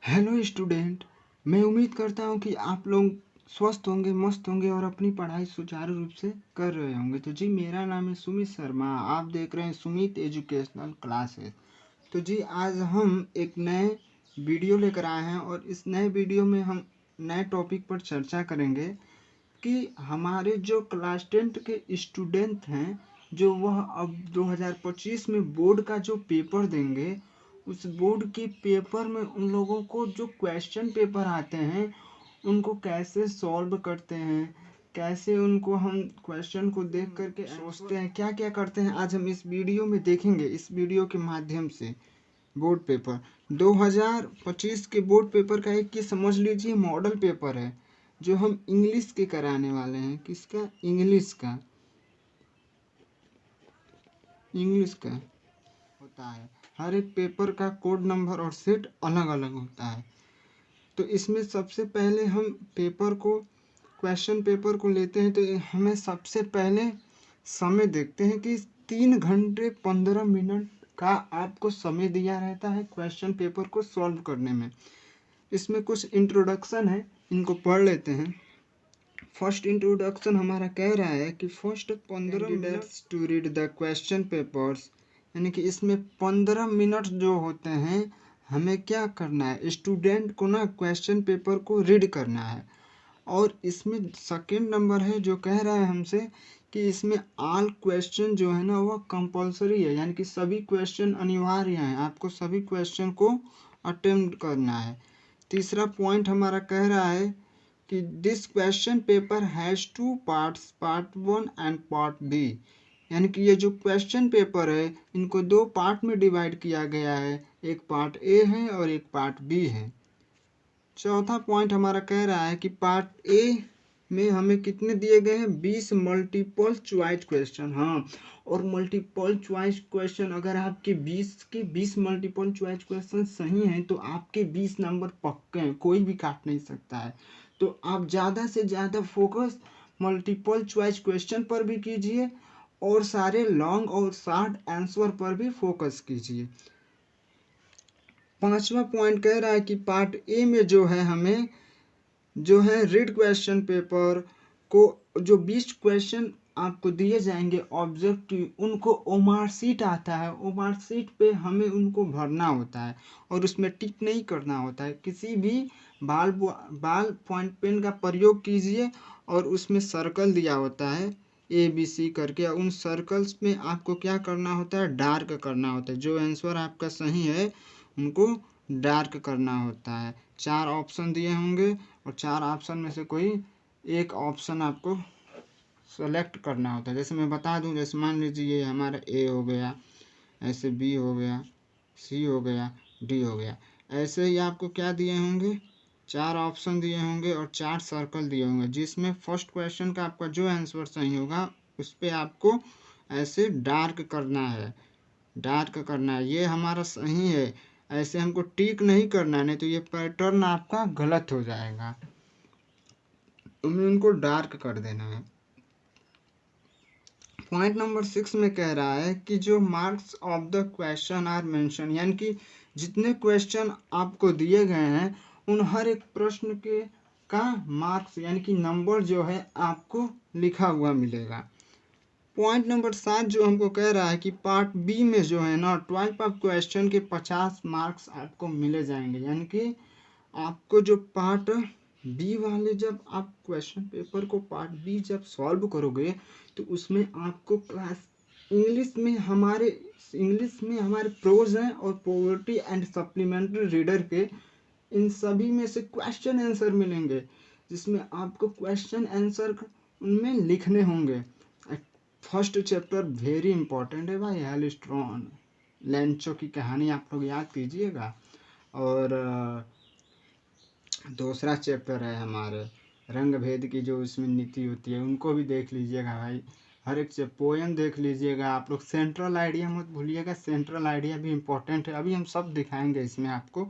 Hello student. मैं उम्मीद करता हूँ कि आप लोग स्वस्थ होंगे, मस्त होंगे और अपनी पढ़ाई सुचारू रूप से कर रहे होंगे। तो जी, मेरा नाम है सुमित शर्मा। आप देख रहे हैं सुमित एजुकेशनल क्लासेस। तो जी, आज हम एक नए वीडियो लेकर आए हैं और इस नए वीडियो में हम नए टॉपिक पर चर्चा करेंगे कि हमारे जो क्लास 10th के स्टूडेंट हैं, जो वह अब 2025 में बोर्ड का जो पेपर देंगे, उस बोर्ड के पेपर में उन लोगों को जो क्वेश्चन पेपर आते हैं उनको कैसे सॉल्व करते हैं, कैसे उनको हम क्वेश्चन को देख करके सोचते हैं, क्या क्या करते हैं, आज हम इस वीडियो में देखेंगे। इस वीडियो के माध्यम से बोर्ड पेपर 2025 के बोर्ड पेपर का एक, ये समझ लीजिए, मॉडल पेपर है जो हम इंग्लिश के कराने वाले हैं। किसका? इंग्लिश का होता है। हर एक पेपर का कोड नंबर और सेट अलग अलग होता है। तो इसमें सबसे पहले हम क्वेश्चन पेपर को लेते हैं। तो हमें सबसे पहले समय देखते हैं कि 3 घंटे 15 मिनट का आपको समय दिया रहता है क्वेश्चन पेपर को सॉल्व करने में। इसमें कुछ इंट्रोडक्शन है, इनको पढ़ लेते हैं। फर्स्ट इंट्रोडक्शन हमारा कह रहा है कि first 15 minutes to read the question papers, यानी कि इसमें 15 मिनट जो होते हैं हमें क्या करना है, स्टूडेंट को ना क्वेश्चन पेपर को रीड करना है। और इसमें सेकेंड नंबर है जो कह रहा है हमसे कि इसमें ऑल क्वेश्चन जो है ना वह कंपलसरी है, यानी कि सभी क्वेश्चन अनिवार्य हैं, आपको सभी क्वेश्चन को अटेम्प्ट करना है। तीसरा पॉइंट हमारा कह रहा है कि this question paper has 2 parts, part 1 and part B, यानी कि ये जो क्वेश्चन पेपर है इनको 2 पार्ट में डिवाइड किया गया है, एक पार्ट ए है और एक पार्ट बी है। चौथा पॉइंट हमारा कह रहा है कि पार्ट ए में हमें कितने दिए गए हैं, 20 मल्टीपल चॉइस क्वेश्चन। हाँ, और मल्टीपल चॉइस क्वेश्चन अगर आपके 20 के 20 मल्टीपल चॉइस क्वेश्चन सही हैं तो आपके 20 नंबर पक्के हैं, कोई भी काट नहीं सकता है। तो आप ज़्यादा से ज़्यादा फोकस मल्टीपल चॉइस क्वेश्चन पर भी कीजिए और सारे लॉन्ग और शॉर्ट आंसर पर भी फोकस कीजिए। पांचवा पॉइंट कह रहा है कि पार्ट ए में जो है हमें जो है रीड क्वेश्चन पेपर को, जो 20 क्वेश्चन आपको दिए जाएंगे ऑब्जेक्टिव, उनको ओमार सीट आता है, ओमार सीट पे हमें उनको भरना होता है और उसमें टिक नहीं करना होता है। किसी भी बाल पॉइंट पेन का प्रयोग कीजिए और उसमें सर्कल दिया होता है ABC करके, उन सर्कल्स में आपको क्या करना होता है, डार्क करना होता है। जो आंसर आपका सही है उनको डार्क करना होता है। 4 ऑप्शन दिए होंगे और 4 ऑप्शन में से कोई एक ऑप्शन आपको सेलेक्ट करना होता है। जैसे मैं बता दूं, जैसे मान लीजिए ये हमारा ए हो गया, ऐसे बी हो गया, सी हो गया, डी हो गया। ऐसे ही आपको क्या दिए होंगे, 4 ऑप्शन दिए होंगे और 4 सर्कल दिए होंगे, जिसमें फर्स्ट क्वेश्चन का आपका जो आंसर सही होगा उस पर आपको ऐसे डार्क करना है, ये हमारा सही है। ऐसे हमको टिक नहीं करना है, नहीं तो ये पैटर्न आपका गलत हो जाएगा। हमें उनको डार्क कर देना है। पॉइंट नंबर 6 में कह रहा है कि जो marks of the question are mention, यानी कि जितने क्वेश्चन आपको दिए गए हैं उन हर एक प्रश्न के का मार्क्स यानी कि नंबर जो है आपको लिखा हुआ मिलेगा। पॉइंट नंबर 7 जो हमको कह रहा है कि पार्ट बी में जो है ना 12 ऑफ क्वेश्चन के 50 मार्क्स आपको मिले जाएंगे, यानी कि आपको जो पार्ट बी वाले, जब आप क्वेश्चन पेपर को पार्ट बी जब सॉल्व करोगे तो उसमें आपको इंग्लिश में हमारे प्रोज हैं और पोवर्टी एंड सप्लीमेंट्री रीडर के, इन सभी में से क्वेश्चन आंसर मिलेंगे, जिसमें आपको क्वेश्चन आंसर उनमें लिखने होंगे। फर्स्ट चैप्टर वेरी इंपॉर्टेंट है भाई, हेलस्ट्रॉन लेंचो की कहानी आप लोग याद कीजिएगा। और दूसरा चैप्टर है हमारे रंग भेद की, जो इसमें नीति होती है उनको भी देख लीजिएगा भाई। हर एक पोएम देख लीजिएगा आप लोग। सेंट्रल आइडिया मत भूलिएगा, सेंट्रल आइडिया भी इम्पोर्टेंट है, अभी हम सब दिखाएंगे इसमें आपको।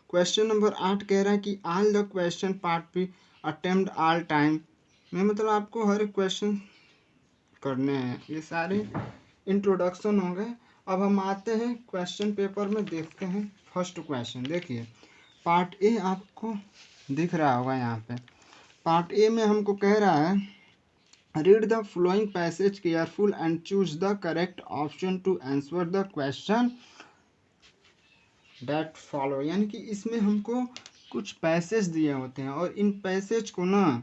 क्वेश्चन नंबर 8 कह रहा है कि all the question part B attempt all time में, मतलब आपको हर एक क्वेश्चन करने हैं। ये सारे इंट्रोडक्शन हो गए। अब हम आते हैं क्वेश्चन पेपर में, देखते हैं फर्स्ट क्वेश्चन। देखिए पार्ट ए आपको दिख रहा होगा यहाँ पे। पार्ट ए में हमको कह रहा है read the following passage careful and choose the correct option to answer the question that follow. यानी कि इसमें हमको कुछ पैसेज दिए होते हैं और इन पैसेज को ना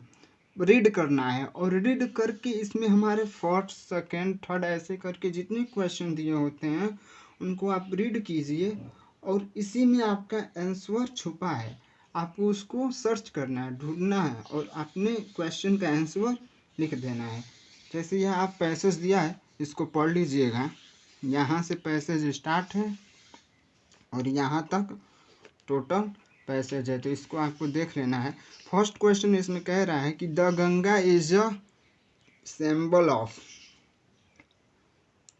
रीड करना है, और रीड करके इसमें हमारे फर्स्ट सेकंड थर्ड ऐसे करके जितने क्वेश्चन दिए होते हैं उनको आप रीड कीजिए, और इसी में आपका आंसर छुपा है। आपको उसको सर्च करना है, ढूंढना है और अपने क्वेश्चन का आंसर लिख देना है। जैसे यह आप पैसेज दिया है, इसको पढ़ लीजिएगा। यहाँ से पैसेज स्टार्ट है और यहाँ तक टोटल पैसेज है, तो इसको आपको देख लेना है। फर्स्ट क्वेश्चन इसमें कह रहा है कि the Ganga is a symbol of,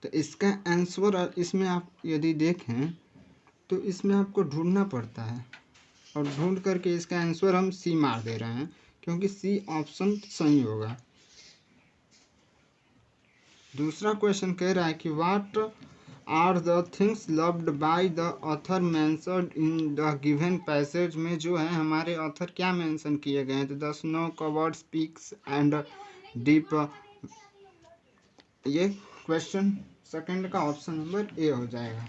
तो इसका आंसर इसमें आप यदि देखें तो इसमें आपको ढूंढना पड़ता है, और ढूंढ करके इसका आंसर हम सी मार दे रहे हैं क्योंकि सी ऑप्शन सही होगा। दूसरा क्वेश्चन कह रहा है कि what are the things loved by the author mentioned in the given passage, में जो है हमारे ऑथर क्या मेंशन किए गए हैं, तो the snow covered peaks and deep. ये क्वेश्चन सेकंड का ऑप्शन नंबर ए हो जाएगा।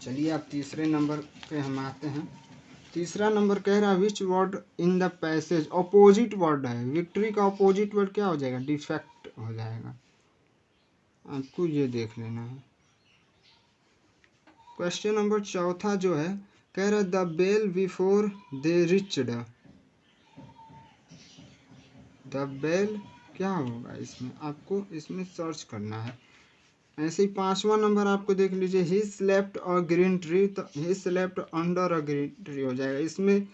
चलिए अब तीसरे नंबर पे हम आते हैं। तीसरा नंबर कह रहा है which word in the passage, opposite word है, विक्ट्री का अपोजिट वर्ड क्या हो जाएगा, डिफेक्ट हो जाएगा। आपको ये देख लेना है। क्वेश्चन नंबर चौथा जो है कह रहा है the bell before they reached, the bell क्या होगा, इसमें आपको इसमें सर्च करना है। ऐसे ही पांचवा नंबर आपको देख लीजिए he slept a green tree, तो he slept under a green tree हो जाएगा। इसमें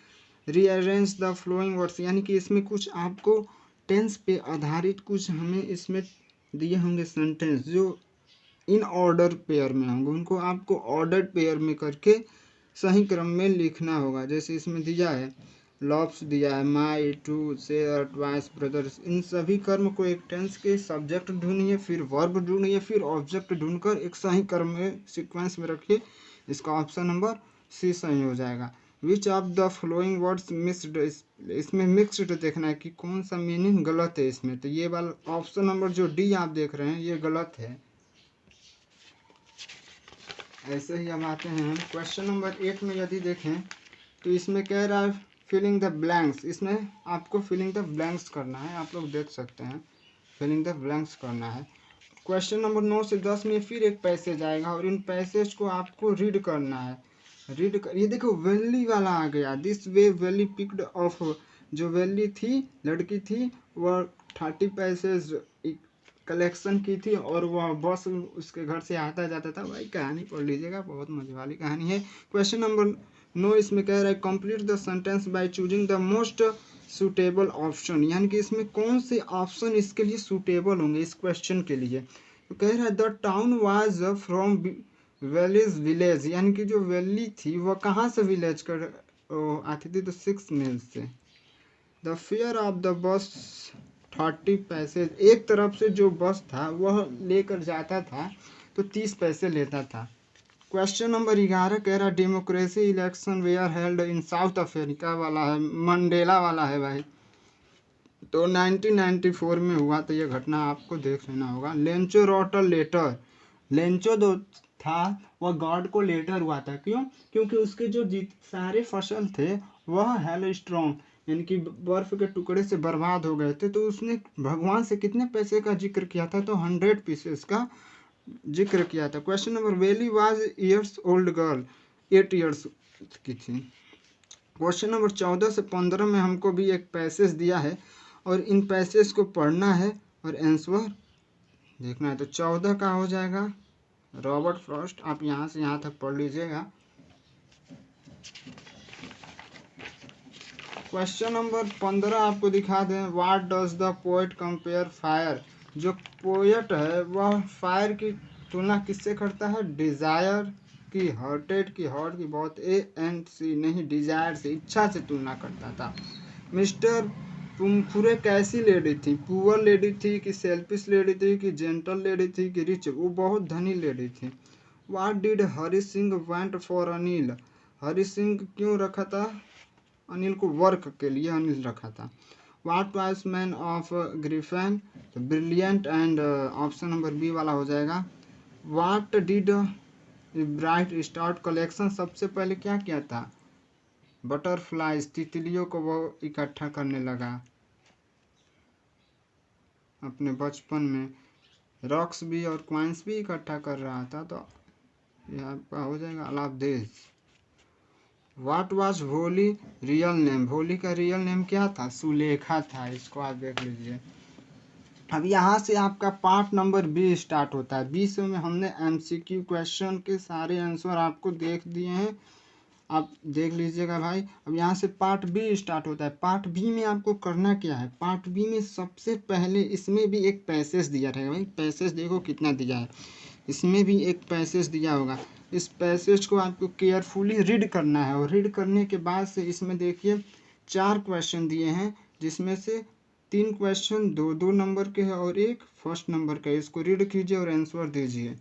रीअरेंज द फ्लोइंग वर्ड्स, यानी कि इसमें कुछ आपको टेंस पे आधारित कुछ हमें इसमें दिए होंगे सेंटेंस जो इन ऑर्डर पेयर में होंगे, उनको आपको ऑर्डर पेयर में करके सही क्रम में लिखना होगा। जैसे इसमें दिया है लव्स दिया है, माई, टू, शेयर, ट्वाइस, ब्रदर्स, इन सभी कर्म को एक टेंस के सब्जेक्ट ढूंढिए, फिर वर्ब ढूंढिए, फिर ऑब्जेक्ट ढूंढकर एक सही क्रम में सीक्वेंस में रखिए। इसका ऑप्शन नंबर सी सही हो जाएगा। Which of the flowing words mixed, इसमें मिक्सड देखना है कि कौन सा मीनिंग गलत है इसमें, तो ये वाला ऑप्शन नंबर जो डी आप देख रहे हैं ये गलत है। ऐसे ही अब आते हैं क्वेश्चन नंबर 8 में यदि देखें तो इसमें कह रहा है फिलिंग द ब्लैंक्स, इसमें आपको फिलिंग द ब्लैंक्स करना है, आप लोग देख सकते हैं फिलिंग द ब्लैंक्स करना है। क्वेश्चन नंबर 9 से 10 में फिर एक पैसेज आएगा और इन पैसेज को आपको रीड करना है। ये देखो वैली वाला आ गया, this way valley picked of, जो वैली थी लड़की थी वह 30 पैसेज कलेक्शन की थी और वह बस उसके घर से आता जाता था। भाई कहानी पढ़ लीजिएगा, बहुत मजे वाली कहानी है। क्वेश्चन नंबर 9 इसमें कह रहा है complete the sentence by choosing the most suitable option, यानी कि इसमें कौन से ऑप्शन इसके लिए सूटेबल होंगे इस क्वेश्चन के लिए। तो कह रहा है the town was from valleys village, यानी कि जो वैली थी वह कहाँ से विलेज कर आती थी, तो 6 मील से। The fair of the bus 30 पैसे, एक तरफ से जो बस था वह लेकर जाता था तो 30 पैसे लेता था। क्वेश्चन नंबर 11 कह रहा democracy election where held in south Africa वाला है, मंडेला वाला है भाई, तो 1994 में हुआ, तो यह घटना आपको देख लेना होगा। Lencho wrote a letter, Lencho जो था वह गॉड को लेटर हुआ था, क्यों, क्योंकि उसके जो सारे फसल थे वह हेल स्ट्रॉन्ग यानी कि बर्फ के टुकड़े से बर्बाद हो गए थे, तो उसने भगवान से कितने पैसे का जिक्र किया था, तो 100 पीसेस का जिक्र किया था। Question number Valli was years old girl, 8 years की थी। क्वेश्चन नंबर 14 से 15 में हमको भी एक पैसेज दिया है और इन पैसेज को पढ़ना है और आंसर देखना है। तो 14 का हो जाएगा रॉबर्ट फ्रॉस्ट, आप यहाँ से यहाँ तक पढ़ लीजिएगा। क्वेश्चन नंबर 15 आपको दिखा दें what does the poet compare fire, जो पोएट है वह फायर की तुलना किससे करता है, डिजायर की, हर्टेड की, हॉट की, बहुत ए एंड सी नहीं, डिजायर से, इच्छा से तुलना करता था। मिस्टर पुमफुरे कैसी लेडी थी, पुअर लेडी थी कि सेल्फिश लेडी थी कि जेंटल लेडी थी कि रिच, वो बहुत धनी लेडी थी। What did Hari Singh want for Anil, Hari Singh क्यों रखा था? अनिल को वर्क के लिए अनिल रखा था। What was man of griffin? तो brilliant and option number B वाला हो जाएगा। What did bright start collection? सबसे पहले क्या किया था? बटरफ्लाइज, तितलियों को वो इकट्ठा करने लगा अपने बचपन में। रॉक्स भी और क्वाइंस भी इकट्ठा कर रहा था। तो यह आपका हो जाएगा अलाउद्दीन। व्हाट वाज भोली रियल नेम? भोली का रियल नेम क्या था? सुलेखा था। इसको आप देख लीजिए। अब यहाँ से आपका पार्ट नंबर बी स्टार्ट होता है। 20 में हमने एमसीक्यू क्वेश्चन के सारे आंसर आपको देख दिए हैं, आप देख लीजिएगा भाई। अब यहाँ से पार्ट बी स्टार्ट होता है। पार्ट बी में आपको करना क्या है? पार्ट बी में सबसे पहले इसमें भी एक पैसेज दिया रहेगा भाई। पैसेज देखो कितना दिया है, इसमें भी एक पैसेज दिया होगा। इस पैसेज को आपको केयरफुली रीड करना है और रीड करने के बाद से इसमें देखिए 4 क्वेश्चन दिए हैं, जिसमें से 3 क्वेश्चन 2-2 नंबर के हैं और एक फर्स्ट नंबर का है। इसको रीड कीजिए और आंसर दीजिए।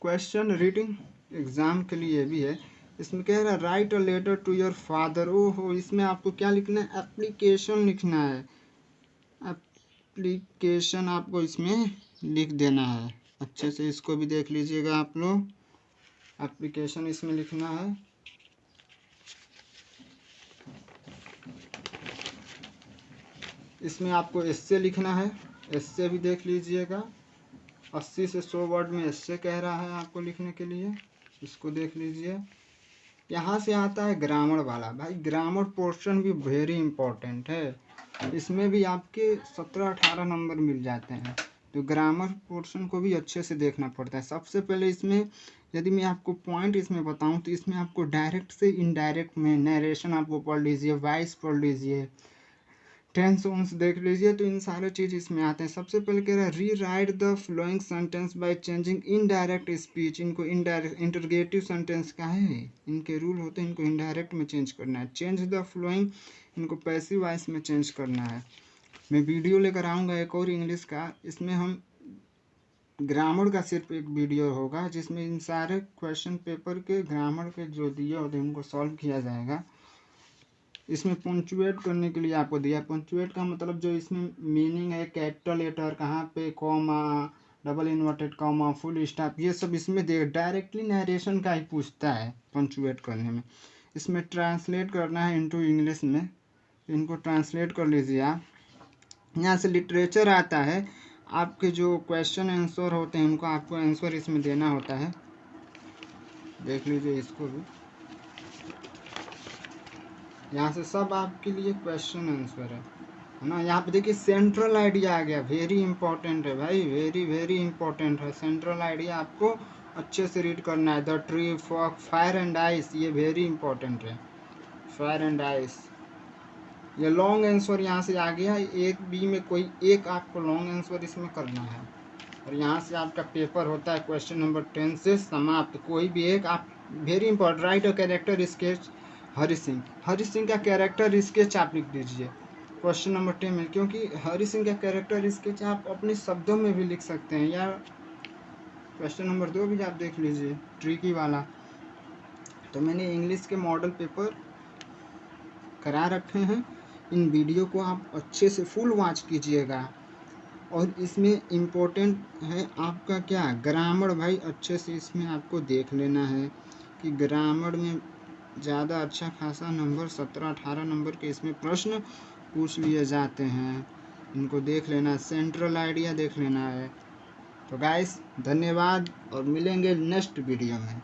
क्वेश्चन रीडिंग एग्जाम के लिए भी है। इसमें कह रहा है write a letter to your father. ओहो, इसमें आपको क्या लिखना है? एप्लीकेशन लिखना है। एप्लीकेशन आपको इसमें लिख देना है। अच्छे से इसको भी देख लीजिएगा आप लोग। एप्लीकेशन इसमें लिखना है। इसमें आपको एस्से लिखना है। एस्से भी देख लीजिएगा। 80 से 100 वर्ड में एस्से कह रहा है आपको लिखने के लिए। इसको देख लीजिए। यहाँ से आता है ग्रामर वाला। भाई ग्रामर पोर्शन भी वेरी इंपॉर्टेंट है। इसमें भी आपके 17-18 नंबर मिल जाते हैं। तो ग्रामर पोर्शन को भी अच्छे से देखना पड़ता है। सबसे पहले इसमें यदि मैं आपको पॉइंट इसमें बताऊं तो इसमें आपको डायरेक्ट से इनडायरेक्ट में नरेशन आपको पढ़ लीजिए, वॉइस पढ़ लीजिए, टेंस वंस देख लीजिए। तो इन सारे चीज़ इसमें आते हैं। सबसे पहले कह रहा है री right the flowing sentence by changing indirect speech. इनको इनडायरेक्ट इंटरगेटिव सेंटेंस का है, इनके रूल होते हैं, इनको इनडायरेक्ट में चेंज करना है। चेंज द फ्लोइंग, इनको पैसिव वॉइस में चेंज करना है। मैं वीडियो लेकर आऊँगा एक और इंग्लिश का। इसमें हम ग्रामर का सिर्फ एक वीडियो होगा, जिसमें इन सारे क्वेश्चन पेपर के ग्रामर के जो दिए होते हैं उनको सॉल्व किया जाएगा। इसमें पंचुएट करने के लिए आपको दिया है। पंचुएट का मतलब जो इसमें मीनिंग है, कैपिटल लेटर कहाँ पे, comma, double inverted comma, full stop, ये सब इसमें दे। डायरेक्टली नरेशन का ही पूछता है पंचुएट करने में। इसमें ट्रांसलेट करना है इनटू इंग्लिश में। इनको ट्रांसलेट कर लीजिए आप। यहाँ से लिटरेचर आता है। आपके जो क्वेश्चन आंसर होते हैं उनको आपको आंसर इसमें देना होता है। देख लीजिए इसको भी। यहाँ से सब आपके लिए क्वेश्चन आंसर है ना। यहाँ पे देखिए सेंट्रल आइडिया आ गया। वेरी इंपॉर्टेंट है भाई, वेरी वेरी इंपॉर्टेंट है। सेंट्रल आइडिया आपको अच्छे से रीड करना है। The tree, fog, fire and ice, ये वेरी इंपॉर्टेंट है। फायर एंड आइस, ये लॉन्ग आंसर यहाँ से आ गया। एक बी में कोई एक आपको लॉन्ग आंसर इसमें करना है। और यहाँ से आपका पेपर होता है क्वेश्चन नंबर 10 से समाप्त। कोई भी एक आप वेरी इंपॉर्टेंट राइट और कैरेक्टर स्केच हरि सिंह। हरि सिंह का कैरेक्टर स्केच आप लिख दीजिए क्वेश्चन नंबर 10 में, क्योंकि हरि सिंह का कैरेक्टर स्केच आप अपने शब्दों में भी लिख सकते हैं। या क्वेश्चन नंबर 2 भी आप देख लीजिए, ट्रिकी वाला। तो मैंने इंग्लिश के मॉडल पेपर करा रखे हैं। इन वीडियो को आप अच्छे से फुल वॉच कीजिएगा। और इसमें इम्पोर्टेंट है आपका क्या, ग्रामर। भाई अच्छे से इसमें आपको देख लेना है कि ग्रामर में ज़्यादा अच्छा खासा नंबर 17-18 नंबर के इसमें प्रश्न पूछ लिए जाते हैं। इनको देख लेना, सेंट्रल आइडिया देख लेना है। तो गाइस धन्यवाद और मिलेंगे नेक्स्ट वीडियो में।